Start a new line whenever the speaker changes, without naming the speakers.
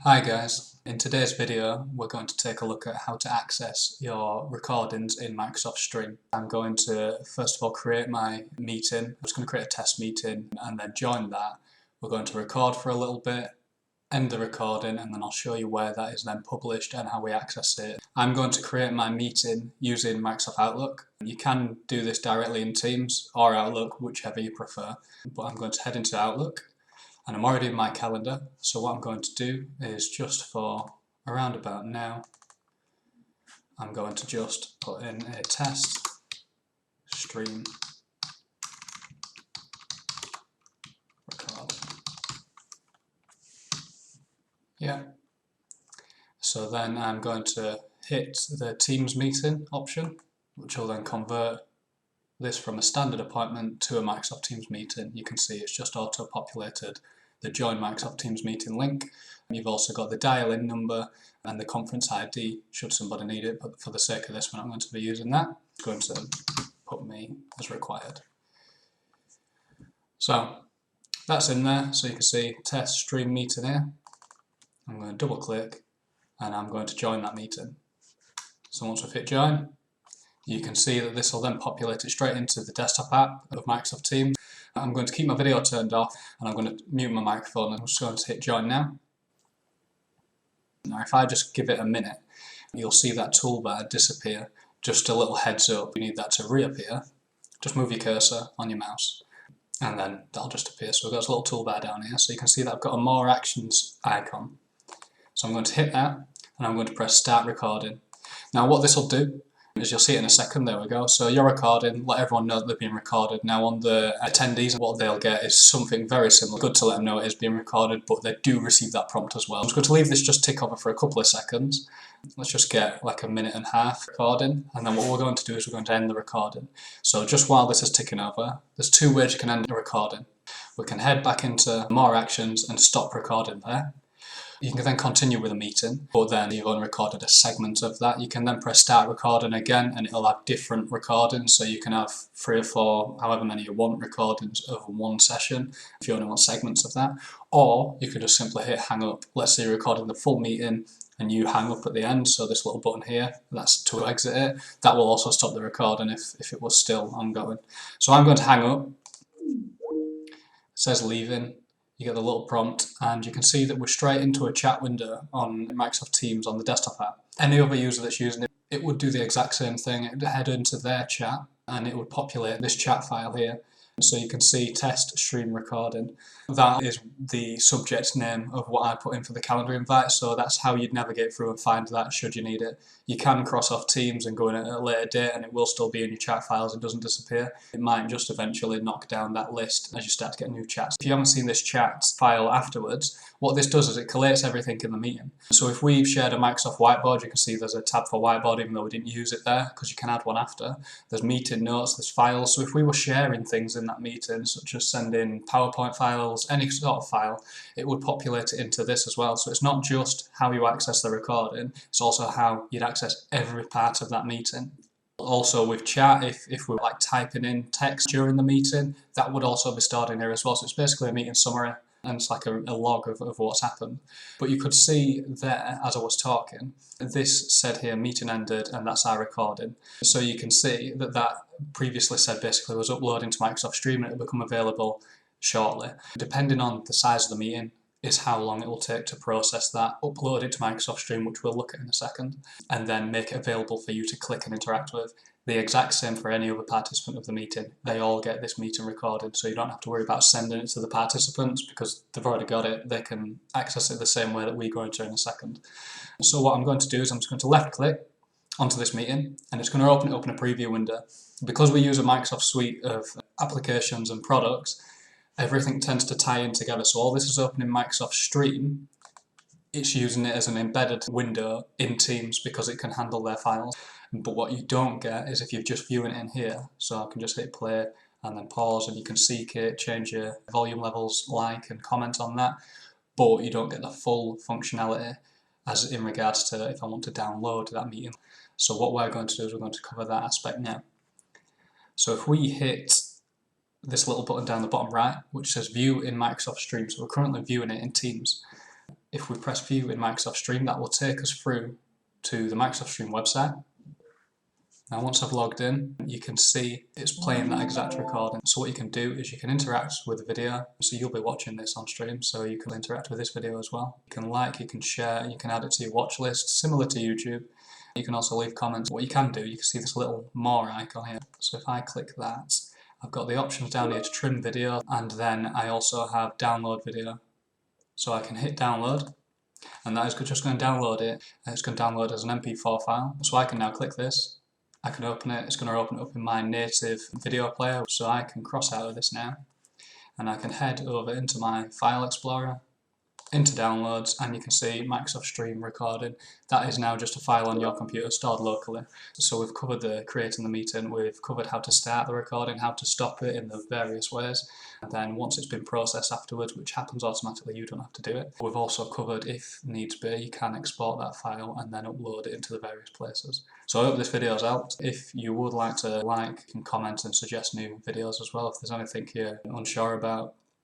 Hi guys, in today's video we're going to take a look at how to access your recordings in Microsoft Stream. I'm going to first of all create my meeting. I'm just going to create a test meeting and then join that. We're going to record for a little bit, end the recording, and then I'll show you where that is then published and how we access it. I'm going to create my meeting using Microsoft Outlook. You can do this directly in Teams or Outlook, whichever you prefer, but I'm going to head into Outlook. And I'm already in my calendar, so what I'm going to do is just for around about now, I'm going to just put in a test stream record. Yeah. So then I'm going to hit the Teams meeting option, which will then convert this from a standard appointment to a Microsoft Teams meeting. You can see it's just auto-populated the Join Microsoft Teams meeting link. You've also got the dial-in number and the conference ID should somebody need it, but for the sake of this we're not going to be using that. I'm going to put me as required. So that's in there, so you can see test stream meeting here. I'm going to double click and I'm going to join that meeting. So once we've hit join, you can see that this will then populate it straight into the desktop app of Microsoft Teams. I'm going to keep my video turned off and I'm going to mute my microphone and I'm just going to hit join now. Now if I just give it a minute, you'll see that toolbar disappear. Just a little heads up, you need that to reappear. Just move your cursor on your mouse and then that'll just appear. So we've got this little toolbar down here, so you can see that I've got a more actions icon. So I'm going to hit that and I'm going to press start recording. Now what this will do, as you'll see it in a second, there we go. So you're recording, let everyone know that they're being recorded. Now on the attendees, what they'll get is something very similar. Good to let them know it is being recorded, but they do receive that prompt as well. I'm just going to leave this just tick over for a couple of seconds. Let's just get like a minute and a half recording, and then what we're going to do is we're going to end the recording. So just while this is ticking over, there's two ways you can end the recording. We can head back into more actions and stop recording there. You can then continue with a meeting, but then you've only recorded a segment of that. You can then press start recording again and it'll have different recordings, so you can have 3 or 4, however many you want, recordings of one session if you only want segments of that. Or you could just simply hit hang up. Let's say you're recording the full meeting and you hang up at the end, so this little button here, that's to exit it. That will also stop the recording if it was still ongoing. So I'm going to hang up. It says leaving. You get the little prompt and you can see that we're straight into a chat window on Microsoft Teams on the desktop app. Any other user that's using it, it would do the exact same thing. It would head into their chat and it would populate this chat file here. So you can see test stream recording. That is the subject name of what I put in for the calendar invite, so that's how you'd navigate through and find that should you need it. You can cross off Teams and go in at a later date and it will still be in your chat files, it doesn't disappear. It might just eventually knock down that list as you start to get new chats. If you haven't seen this chat file afterwards, what this does is it collates everything in the meeting. So if we've shared a Microsoft whiteboard, you can see there's a tab for whiteboard even though we didn't use it there, because you can add one after. There's meeting notes, there's files, so if we were sharing things in that meeting, such as sending PowerPoint files, any sort of file, it would populate it into this as well. So it's not just how you access the recording, it's also how you'd access every part of that meeting. Also with chat, if we're like typing in text during the meeting, that would also be stored in here as well. So it's basically a meeting summary and it's like a log of what's happened. But you could see there, as I was talking, this said here meeting ended and that's our recording. So you can see that that previously said basically was uploading to Microsoft Stream and it will become available shortly. Depending on the size of the meeting is how long it will take to process that, upload it to Microsoft Stream, which we'll look at in a second, and then make it available for you to click and interact with. The exact same for any other participant of the meeting. They all get this meeting recorded, so you don't have to worry about sending it to the participants because they've already got it. They can access it the same way that we're going to in a second. So what I'm going to do is I'm just going to left click onto this meeting and it's going to open it up in a preview window. Because we use a Microsoft suite of applications and products, everything tends to tie in together. So all this is open in Microsoft Stream, it's using it as an embedded window in Teams because it can handle their files. But what you don't get is if you're just viewing it in here, so I can just hit play and then pause and you can seek it, change your volume levels, like and comment on that, but you don't get the full functionality as in regards to if I want to download that meeting. So what we're going to do is we're going to cover that aspect now. So if we hit this little button down the bottom right, which says view in Microsoft Stream, so we're currently viewing it in Teams. If we press view in Microsoft Stream, that will take us through to the Microsoft Stream website. Now once I've logged in, you can see it's playing that exact recording. So what you can do is you can interact with the video. So you'll be watching this on stream, so you can interact with this video as well. You can like, you can share, you can add it to your watch list, similar to YouTube. You can also leave comments. What you can do, you can see this little more icon here. So if I click that, I've got the options down here to trim video, and then I also have download video. So I can hit download, and that is just going to download it, and it's going to download as an MP4 file. So I can now click this. I can open it, it's going to open it up in my native video player, so I can cross out of this now, and I can head over into my file explorer, into downloads, and you can see Microsoft Stream recording. That is now just a file on your computer stored locally. So we've covered the creating the meeting, we've covered how to start the recording, how to stop it in the various ways, and then once it's been processed afterwards, which happens automatically, you don't have to do it. We've also covered, if needs be, you can export that file and then upload it into the various places. So I hope this video's helped. If you would like to like and comment and suggest new videos as well, if there's anything you're unsure about,